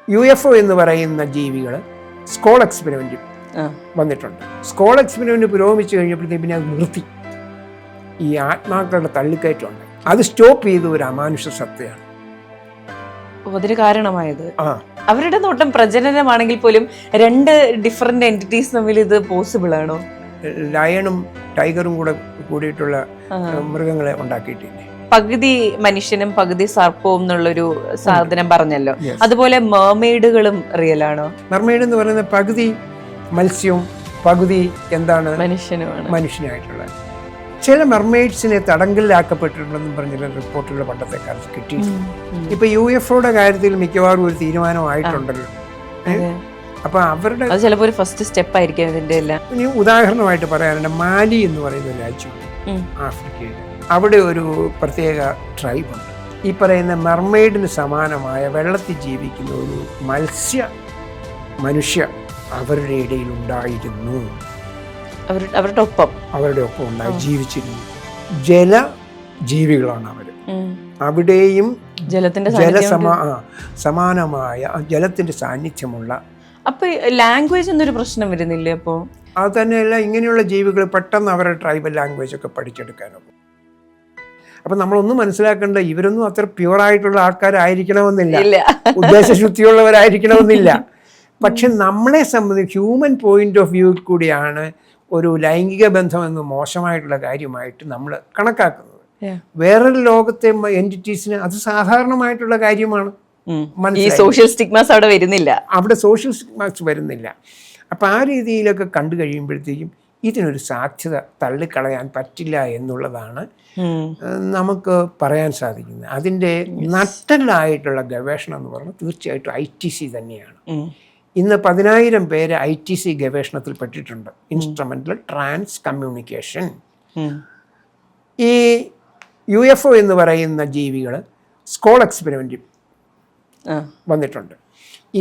UFO എന്ന് പറയുന്ന ജീവികൾ സ്കോൾ എക്സ്പെരിമെന്റ് വന്നിട്ടുണ്ട്. സ്കോൾ എക്സ്പെരിമെന്റ് പുരോഗമിച്ചു കഴിഞ്ഞപ്പോഴത്തേക്ക് പിന്നെ അത് നിർത്തി. ഈ ആത്മാക്കളുടെ തള്ളിക്കയറ്റമുണ്ട്, അത് സ്റ്റോപ്പ് ചെയ്ത ഒരു അമാനുഷ സത്തയാണ് അതിന് കാരണമായത്. അവരുടെ നോട്ടം പ്രജനനമാണെങ്കിൽ പോലും രണ്ട് ഡിഫറെന്റ് എൻറ്റിറ്റീസ് തമ്മിൽ ഇത് പോസിബിൾ ആണോ? ലയണും ടൈഗറും കൂടിയിട്ടുള്ള മൃഗങ്ങളെ ഉണ്ടാക്കിയിട്ടില്ലേ? പകുതി മനുഷ്യനും പകുതി സർപ്പവും എന്നുള്ളൊരു സാധനം പറഞ്ഞല്ലോ, അതുപോലെ മെർമെയ്ഡുകളും റിയൽ ആണോ? മെർമെയ്ഡ് എന്ന് പറയുന്നത് പകുതി മത്സ്യവും പകുതി എന്താണ് മനുഷ്യനായിട്ടുള്ള. ചില മെർമെയ്ഡ്സിനെ തടങ്കലിലാക്കപ്പെട്ടിട്ടുണ്ടെന്നും പറഞ്ഞില്ല റിപ്പോർട്ടുകൾ പണ്ടത്തെ കാലത്ത് കിട്ടിയിട്ടുണ്ട്. ഇപ്പൊ UFOയുടെ കാര്യത്തിൽ മിക്കവാറും ഒരു തീരുമാനമായിട്ടുണ്ടല്ലോ. അപ്പൊ അവരുടെ ചിലപ്പോൾ ഒരു ഫസ്റ്റ് സ്റ്റെപ്പ് ആയിരിക്കും ഇതിന്റെ എല്ലാം. ഇനി ഉദാഹരണമായിട്ട് പറയാനുണ്ട്, മാലി എന്ന് പറയുന്ന രാജ്യമുണ്ട് ആഫ്രിക്കയിൽ. അവിടെ ഒരു പ്രത്യേക ട്രൈബുണ്ട്. ഈ പറയുന്ന മെർമെയ്ഡിന് സമാനമായ വെള്ളത്തിൽ ജീവിക്കുന്ന ഒരു മനുഷ്യ അവരുടെ ഇടയിൽ ഉണ്ടായിരുന്നു. അവരുടെ ഒപ്പം ഉണ്ടായി ജീവിച്ചിരുന്നു. ജലജീവികളാണ് അവര്. അവിടെയും സമാനമായ ജലത്തിന്റെ സാന്നിധ്യമുള്ള. അപ്പൊ ലാംഗ്വേജ് എന്നൊരു പ്രശ്നം വരുന്നില്ലേ? അപ്പോ അത് തന്നെയല്ല, ഇങ്ങനെയുള്ള ജീവികൾ പെട്ടെന്ന് അവരുടെ ട്രൈബൽ ലാംഗ്വേജ് ഒക്കെ പഠിച്ചെടുക്കാനൊക്കെ. അപ്പൊ നമ്മളൊന്നും മനസ്സിലാക്കേണ്ട, ഇവരൊന്നും അത്ര പ്യുവറായിട്ടുള്ള ആൾക്കാരായിരിക്കണമെന്നില്ല, ഉദ്ദേശശുദ്ധിയുള്ളവരായിരിക്കണമെന്നില്ല. പക്ഷെ നമ്മളെ സംബന്ധിച്ച് ഹ്യൂമൻ പോയിന്റ് ഓഫ് വ്യൂവിൽ കൂടിയാണ് ഒരു ലൈംഗിക ബന്ധമെന്ന് മോശമായിട്ടുള്ള കാര്യമായിട്ട് നമ്മൾ കണക്കാക്കുന്നത്. വേറൊരു ലോകത്തെ എൻറ്റിറ്റീസിന് അത് സാധാരണമായിട്ടുള്ള കാര്യമാണ്. സോഷ്യൽ സ്റ്റിഗ്മാസ് അവിടെ വരുന്നില്ല. അപ്പം ആ രീതിയിലൊക്കെ കണ്ടു കഴിയുമ്പോഴത്തേക്കും ഇതിനൊരു സാധ്യത തള്ളിക്കളയാൻ പറ്റില്ല എന്നുള്ളതാണ് നമുക്ക് പറയാൻ സാധിക്കുന്നത്. അതിൻ്റെ നട്ടലായിട്ടുള്ള ഗവേഷണം എന്ന് പറഞ്ഞാൽ തീർച്ചയായിട്ടും ITC തന്നെയാണ്. ഇന്ന് 10,000 പേര് ITC ഗവേഷണത്തിൽ പെട്ടിട്ടുണ്ട്, ഇൻസ്ട്രുമെന്റൽ ട്രാൻസ് കമ്മ്യൂണിക്കേഷൻ. ഈ UFO എന്ന് പറയുന്ന ജീവികൾ സ്കോൾ എക്സ്പെരിമെന്റ് വന്നിട്ടുണ്ട്.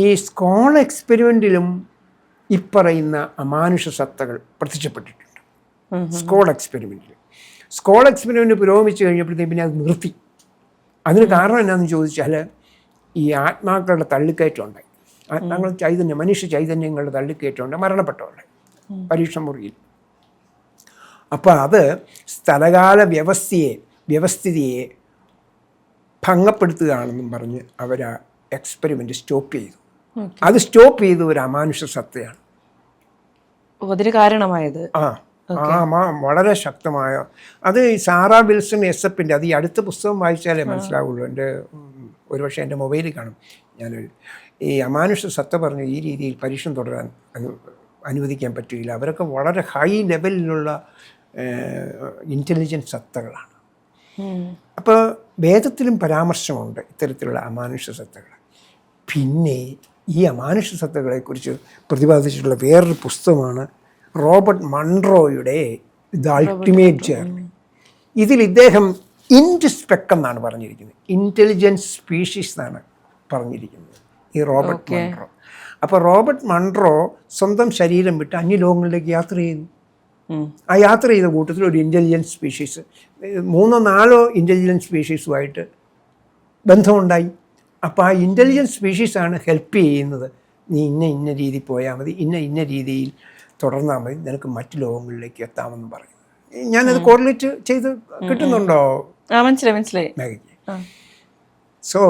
ഈ സ്കോൾ എക്സ്പെരിമെന്റിലും ഇപ്പറയുന്ന അമാനുഷ സത്തകൾ പ്രത്യക്ഷപ്പെട്ടിട്ടുണ്ട്. സ്കോൾ എക്സ്പെരിമെന്റ് പുരോഗമിച്ചു കഴിഞ്ഞപ്പോഴത്തേക്ക് പിന്നെ അത് നിർത്തി. അതിന് കാരണം എന്നാന്ന് ചോദിച്ചാൽ ഈ ആത്മാക്കളുടെ തള്ളിക്കയറ്റം ഉണ്ടായി. ആത്മാക്കൾ മനുഷ്യ ചൈതന്യങ്ങളുടെ തള്ളിക്കയറ്റമുണ്ട്, മരണപ്പെട്ടവരുടെ പരീക്ഷ മുറിയിൽ. അപ്പോൾ അത് സ്ഥലകാല വ്യവസ്ഥിതിയെ ഭംഗപ്പെടുത്തുകയാണെന്നും പറഞ്ഞ് അവർ ആ എക്സ്പെരിമെന്റ് സ്റ്റോപ്പ് ചെയ്തു. അത് സ്റ്റോപ്പ് ചെയ്ത ഒരു അമാനുഷ സത്തയാണ് അതിന് കാരണമായത്. വളരെ ശക്തമായ അത് ഈ സാറാ വിൽസൺ എസപ്പിൻ്റെ, അത് ഈ അടുത്ത പുസ്തകം വായിച്ചാലേ മനസ്സിലാവുള്ളൂ. ഒരുപക്ഷെ എൻ്റെ മൊബൈലിൽ കാണും. ഞാനൊരു ഈ അമാനുഷ സത്ത പറഞ്ഞു ഈ രീതിയിൽ പരീക്ഷണം തുടരാൻ അനുവദിക്കാൻ പറ്റില്ല. അവരൊക്കെ വളരെ ഹൈ ലെവലിലുള്ള ഇൻ്റലിജൻസ് സത്തകളാണ്. അപ്പോൾ വേദത്തിലും പരാമർശമുണ്ട് ഇത്തരത്തിലുള്ള അമാനുഷ സത്തകൾ. പിന്നെ ഈ അമാനുഷ സത്തകളെക്കുറിച്ച് പ്രതിപാദിച്ചിട്ടുള്ള വേറൊരു പുസ്തകമാണ് റോബർട്ട് മൺറോയുടെ ദ അൾട്ടിമേറ്റ് ജേർണി. ഇതിൽ ഇദ്ദേഹം ഇൻസ്പെക് എന്നാണ് പറഞ്ഞിരിക്കുന്നത്, ഇൻ്റലിജൻസ് സ്പീഷീസ് എന്നാണ് പറഞ്ഞിരിക്കുന്നത് ഈ റോബർട്ട് മൺറോ. അപ്പോൾ റോബർട്ട് മൺറോ സ്വന്തം ശരീരം വിട്ട് അന്യലോകങ്ങളിലേക്ക് യാത്ര ചെയ്തു. ആ യാത്ര ചെയ്ത കൂട്ടത്തിൽ ഒരു ഇൻ്റലിജൻസ് സ്പീഷീസ് 3-4 ഇൻ്റലിജൻസ് സ്പീഷീസുമായിട്ട് ബന്ധമുണ്ടായി. അപ്പോൾ ആ ഇൻ്റലിജൻസ് സ്പീഷീസാണ് ഹെൽപ്പ് ചെയ്യുന്നത്. നീ ഇന്ന രീതി പോയാൽ മതി, ഇന്ന രീതിയിൽ തുടർന്നാൽ മതി, നിനക്ക് മറ്റു ലോകങ്ങളിലേക്ക് എത്താമെന്ന് പറയും. ഞാനത് കോറിലേറ്റ് ചെയ്ത് കിട്ടുന്നുണ്ടോ? മനസ്സിലായി. സോ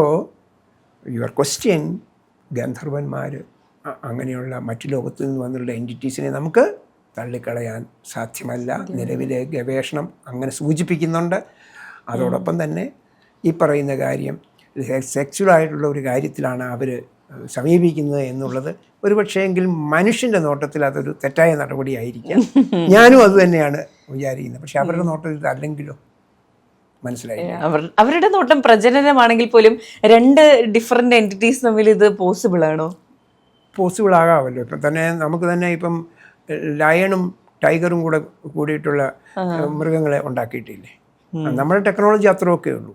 യുവർ ക്വസ്റ്റ്യൻ, ഗന്ധർവന്മാർ അങ്ങനെയുള്ള മറ്റു ലോകത്തു നിന്ന് വന്നുള്ള എൻറ്റിറ്റീസിനെ നമുക്ക് തള്ളിക്കളയാൻ സാധ്യമല്ല. നിലവിലെ ഗവേഷണം അങ്ങനെ സൂചിപ്പിക്കുന്നുണ്ട്. അതോടൊപ്പം തന്നെ ഈ പറയുന്ന കാര്യം സെക്സ്വലായിട്ടുള്ള ഒരു കാര്യത്തിലാണ് അവർ സമീപിക്കുന്നത് എന്നുള്ളത് ഒരുപക്ഷെങ്കിൽ മനുഷ്യൻ്റെ നോട്ടത്തിൽ അതൊരു തെറ്റായ നടപടിയായിരിക്കാം. ഞാനും അത് തന്നെയാണ് വിചാരിക്കുന്നത്. പക്ഷെ അവരുടെ നോട്ടത്തിൽ അല്ലെങ്കിലോ മനസ്സിലായി. അവരുടെ നോട്ടം പ്രജനനമാണെങ്കിൽ പോലും രണ്ട് ഡിഫറെന്റ് എൻറ്റിറ്റീസ് തമ്മിൽ ഇത് പോസിബിൾ ആണോ? പോസിബിൾ ആകാമല്ലോ. ഇപ്പം തന്നെ നമുക്ക് തന്നെ ഇപ്പം ലയണും ടൈഗറും കൂടിയിട്ടുള്ള മൃഗങ്ങളെ ഉണ്ടാക്കിയിട്ടില്ലേ? നമ്മുടെ ടെക്നോളജി അത്രയൊക്കെ ഉള്ളൂ.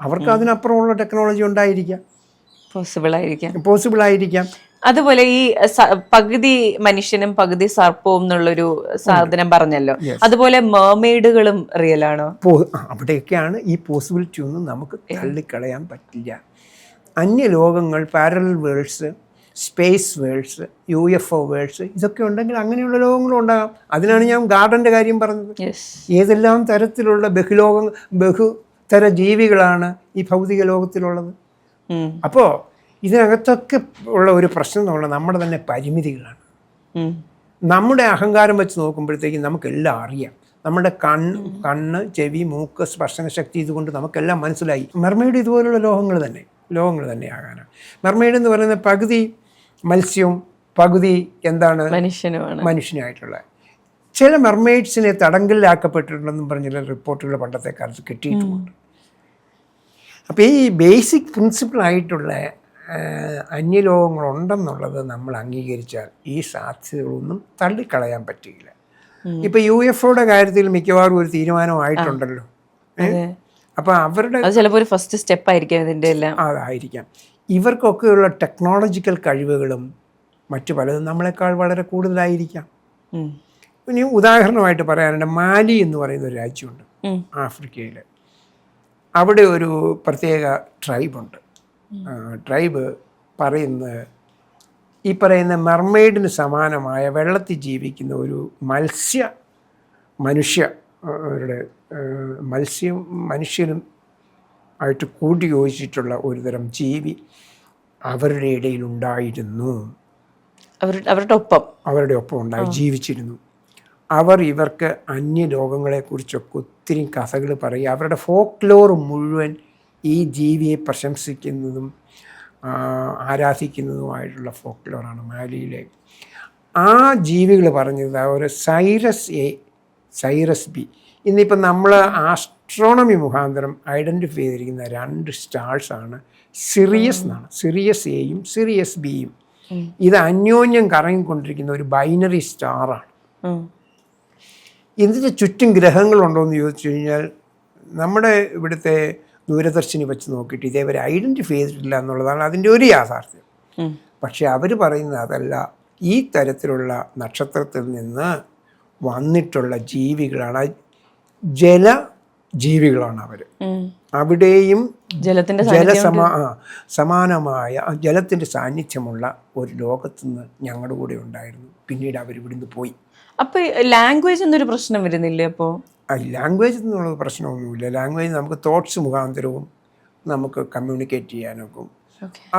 അവർക്ക് അതിനപ്പുറമുള്ള ടെക്നോളജി ഉണ്ടായിരിക്കാം, പോസിബിൾ ആയിരിക്കാം. അതുപോലെ ഈ പകുതി മനുഷ്യനും പകുതി സർപ്പവും എന്നുള്ളൊരു സാധനം പറഞ്ഞല്ലോ, അതുപോലെ മെർമെയ്ഡുകളും റിയൽ ആണോ? അവിടെയൊക്കെയാണ് ഈ പോസിബിലിറ്റി ഒന്നും നമുക്ക് തള്ളിക്കളയാൻ പറ്റില്ല. അന്യലോകങ്ങൾ, parallel worlds, space worlds, UFO worlds, ഇതൊക്കെ ഉണ്ടെങ്കിൽ അങ്ങനെയുള്ള ലോകങ്ങളും ഉണ്ടാകാം. അതിനാണ് ഞാൻ ഗാർഡൻ്റെ കാര്യം പറഞ്ഞത്. ഏതെല്ലാം തരത്തിലുള്ള ബഹുതര ജീവികളാണ് ഈ ഭൗതിക ലോകത്തിലുള്ളത്. അപ്പോൾ ഇതിനകത്തൊക്കെ ഉള്ള ഒരു പ്രശ്നം എന്ന് പറഞ്ഞാൽ നമ്മുടെ തന്നെ പരിമിതികളാണ്. നമ്മുടെ അഹങ്കാരം വെച്ച് നോക്കുമ്പോഴത്തേക്കും നമുക്കെല്ലാം അറിയാം. നമ്മുടെ കണ്ണ്, ചെവി, മൂക്ക്, സ്പർശന ശക്തി ഇതുകൊണ്ട് നമുക്കെല്ലാം മനസ്സിലായി. മെർമെയ്ഡ് ഇതുപോലുള്ള ലോകങ്ങൾ തന്നെയാകാനാണ്. മെർമെയ്ഡ് എന്ന് പറയുന്നത് പകുതി മത്സ്യവും പകുതി എന്താണ് മനുഷ്യനായിട്ടുള്ള. ചില മെർമെയ്ഡ്സിനെ തടങ്കലിലാക്കപ്പെട്ടിട്ടുണ്ടെന്നും പറഞ്ഞുള്ള റിപ്പോർട്ടുകൾ പണ്ടത്തെ കാലത്ത് കിട്ടിയിട്ടുമുണ്ട്. അപ്പോൾ ഈ ബേസിക് പ്രിൻസിപ്പിളായിട്ടുള്ള അന്യലോകങ്ങളുണ്ടെന്നുള്ളത് നമ്മൾ അംഗീകരിച്ചാൽ ഈ സാധ്യതകളൊന്നും തള്ളിക്കളയാൻ പറ്റില്ല. ഇപ്പം UFOയുടെ കാര്യത്തിൽ മിക്കവാറും ഒരു തീരുമാനമായിട്ടുണ്ടല്ലോ. അപ്പം അവരുടെ ചിലപ്പോൾ ഒരു ഫസ്റ്റ് സ്റ്റെപ്പ് ആയിരിക്കും ഇതിൻ്റെ എല്ലാം. അതായിരിക്കാം. ഇവർക്കൊക്കെയുള്ള ടെക്നോളജിക്കൽ കഴിവുകളും മറ്റു പലതും നമ്മളെക്കാൾ വളരെ കൂടുതലായിരിക്കാം. ഇനി ഉദാഹരണമായിട്ട് പറയാനുണ്ട്, മാലി എന്ന് പറയുന്ന ഒരു രാജ്യമുണ്ട് ആഫ്രിക്കയിൽ. അവിടെ ഒരു പ്രത്യേക ട്രൈബുണ്ട്. ട്രൈബ് പറയുന്നത് ഈ പറയുന്ന മെർമെയ്ഡിന് സമാനമായ വെള്ളത്തിൽ ജീവിക്കുന്ന ഒരു മനുഷ്യനും ആയിട്ട് കൂട്ടിയോജിച്ചിട്ടുള്ള ഒരു ജീവി അവരുടെ ഇടയിൽ ഉണ്ടായിരുന്നു. അവരുടെ ഒപ്പം ഉണ്ടായി ജീവിച്ചിരുന്നു. അവർ ഇവർക്ക് അന്യലോകങ്ങളെക്കുറിച്ചൊക്കെ ഒത്തിരി കഥകൾ പറയും. അവരുടെ ഫോക്ലോർ മുഴുവൻ ഈ ജീവിയെ പ്രശംസിക്കുന്നതും ആരാധിക്കുന്നതുമായിട്ടുള്ള ഫോക്ലോറാണ് മാലിയിലെ. ആ ജീവികൾ പറഞ്ഞത് ഒരു സൈറസ് ബി. ഇന്നിപ്പം നമ്മൾ ആസ്ട്രോണമി മുഖാന്തരം ഐഡൻറ്റിഫൈ ചെയ്തിരിക്കുന്ന 2 സ്റ്റാർസാണ് സിറിയസ് എന്നാണ്. സിറിയസ് എയും സിറിയസ് ബിയും. ഇത് അന്യോന്യം കറങ്ങിക്കൊണ്ടിരിക്കുന്ന ഒരു ബൈനറി സ്റ്റാറാണ്. ഇതിൻ്റെ ചുറ്റും ഗ്രഹങ്ങളുണ്ടോ എന്ന് ചോദിച്ചു കഴിഞ്ഞാൽ നമ്മുടെ ഇവിടുത്തെ ദൂരദർശിനി വെച്ച് നോക്കിയിട്ട് ഇതേവരെ ഐഡൻറ്റിഫൈ ചെയ്തിട്ടില്ല എന്നുള്ളതാണ് അതിൻ്റെ ഒരു യാഥാർത്ഥ്യം. പക്ഷെ അവർ പറയുന്നത് അതല്ല, ഈ തരത്തിലുള്ള നക്ഷത്രത്തിൽ നിന്ന് വന്നിട്ടുള്ള ജീവികളാണ്, ജലജീവികളാണ് അവർ. അവിടെയും സമാനമായ ജലത്തിൻ്റെ സാന്നിധ്യമുള്ള ഒരു ലോകത്തുനിന്ന് ഞങ്ങളുടെ കൂടെ ഉണ്ടായിരുന്നു. പിന്നീട് അവരിവിടുന്ന് പോയി. അപ്പോൾ ലാംഗ്വേജ് എന്നൊരു പ്രശ്നം വരുന്നില്ലേ? അപ്പോൾ ലാംഗ്വേജ് എന്നുള്ള പ്രശ്നമൊന്നുമില്ല. ലാംഗ്വേജ് നമുക്ക് തോട്ട്സ് മുഖാന്തരവും നമുക്ക് കമ്മ്യൂണിക്കേറ്റ് ചെയ്യാനൊക്കും.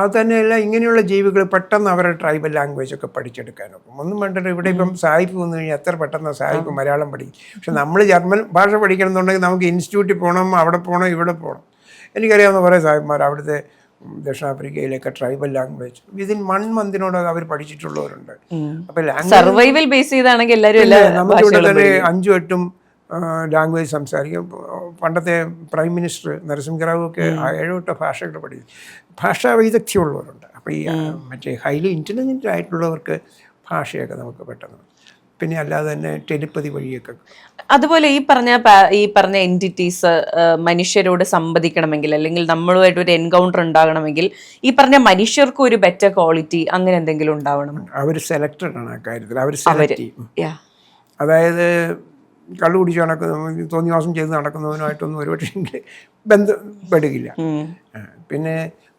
അത് തന്നെയല്ല, ഇങ്ങനെയുള്ള ജീവികൾ പെട്ടെന്ന് അവരുടെ ട്രൈബൽ ലാംഗ്വേജൊക്കെ പഠിച്ചെടുക്കാനൊക്കും. ഒന്നും വേണ്ടല്ലോ. ഇവിടെ ഇപ്പം സായിപ്പ് വന്നു കഴിഞ്ഞാൽ എത്ര പെട്ടെന്ന് സായിപ്പ് മലയാളം പഠിക്കും. പക്ഷെ നമ്മൾ ജർമ്മൻ ഭാഷ പഠിക്കണം എന്നുണ്ടെങ്കിൽ നമുക്ക് ഇൻസ്റ്റിറ്റ്യൂട്ടിൽ പോകണം, അവിടെ പോകണം, ഇവിടെ പോകണം. എനിക്കറിയാവുന്ന കുറേ സായിപ്പ്മാർ അവിടുത്തെ ദക്ഷിണാഫ്രിക്കയിലൊക്കെ ട്രൈബൽ ലാംഗ്വേജ് വിതിൻ 1 മന്തിനോടൊക്കെ അവർ പഠിച്ചിട്ടുള്ളവരുണ്ട്. അപ്പോൾ സർവൈവൽ ബേസ് ചെയ്താണെങ്കിൽ എല്ലാവരും നമുക്കിവിടെ തന്നെ 5-8 ലാംഗ്വേജ് സംസാരിക്കും. പണ്ടത്തെ പ്രൈം മിനിസ്റ്റർ നരസിംഹറാവു ഒക്കെ 7-8 ഭാഷകൾ പഠിച്ചു. ഭാഷാ വൈദഗ്ധ്യമുള്ളവരുണ്ട്. അപ്പോൾ ഈ മറ്റേ ഹൈലി ഇൻ്റലിജൻ്റ് ആയിട്ടുള്ളവർക്ക് ഭാഷയൊക്കെ നമുക്ക് പെട്ടെന്ന്, പിന്നെ അല്ലാതെ തന്നെ ടെലിപ്പതി വഴിയൊക്കെ. അതുപോലെ ഈ പറഞ്ഞ എൻറ്റിറ്റീസ് മനുഷ്യരോട് സംവദിക്കണമെങ്കിൽ, അല്ലെങ്കിൽ നമ്മളുമായിട്ട് ഒരു എൻകൗണ്ടർ ഉണ്ടാകണമെങ്കിൽ, ഈ പറഞ്ഞ മനുഷ്യർക്ക് ഒരു ബെറ്റർ ക്വാളിറ്റി അങ്ങനെ എന്തെങ്കിലും ഉണ്ടാവണം. അവർ സെലക്റ്റഡ് ആണ് ആ കാര്യത്തിൽ. അവർ സെലക്ട് ചെയ്യും. അതായത് കള്ളു കുടിച്ച് തോന്നിവാസം ചെയ്ത് നടക്കുന്നവനുമായിട്ടൊന്നും ഒരുപക്ഷെ ബന്ധപ്പെടുകയില്ല. പിന്നെ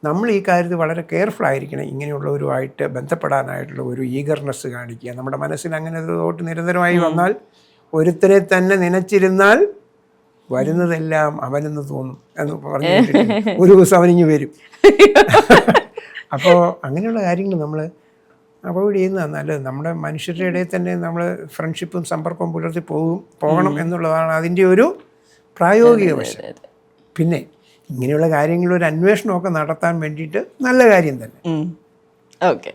നമ്മൾ ഈ കാര്യത്തിൽ വളരെ കെയർഫുൾ ആയിരിക്കണം. ഇങ്ങനെയുള്ളവരുമായിട്ട് ബന്ധപ്പെടാനായിട്ടുള്ള ഒരു ഈഗർനെസ് കാണിക്കുക. നമ്മുടെ മനസ്സിൽ അങ്ങനെ ഒരു തോട്ട് നിരന്തരമായി വന്നാൽ, ഒരുത്തരെ തന്നെ നനച്ചിരുന്നാൽ വരുന്നതെല്ലാം അവനെന്ന് തോന്നും എന്ന് പറഞ്ഞു. ഒരു ദിവസം അവനിങ്ങ് വരും. അപ്പോൾ അങ്ങനെയുള്ള കാര്യങ്ങൾ നമ്മൾ അവോയ്ഡ് ചെയ്യുന്നതാണ് നല്ലത്. നമ്മുടെ മനുഷ്യരുടെ ഇടയിൽ തന്നെ നമ്മൾ ഫ്രണ്ട്ഷിപ്പും സമ്പർക്കവും പുലർത്തി പോകണം എന്നുള്ളതാണ് അതിൻ്റെ ഒരു പ്രായോഗിക വശം. പിന്നെ ഇങ്ങനെയുള്ള കാര്യങ്ങളൊരു അന്വേഷണമൊക്കെ നടത്താൻ വേണ്ടിയിട്ട് നല്ല കാര്യം തന്നെ. ഓക്കെ.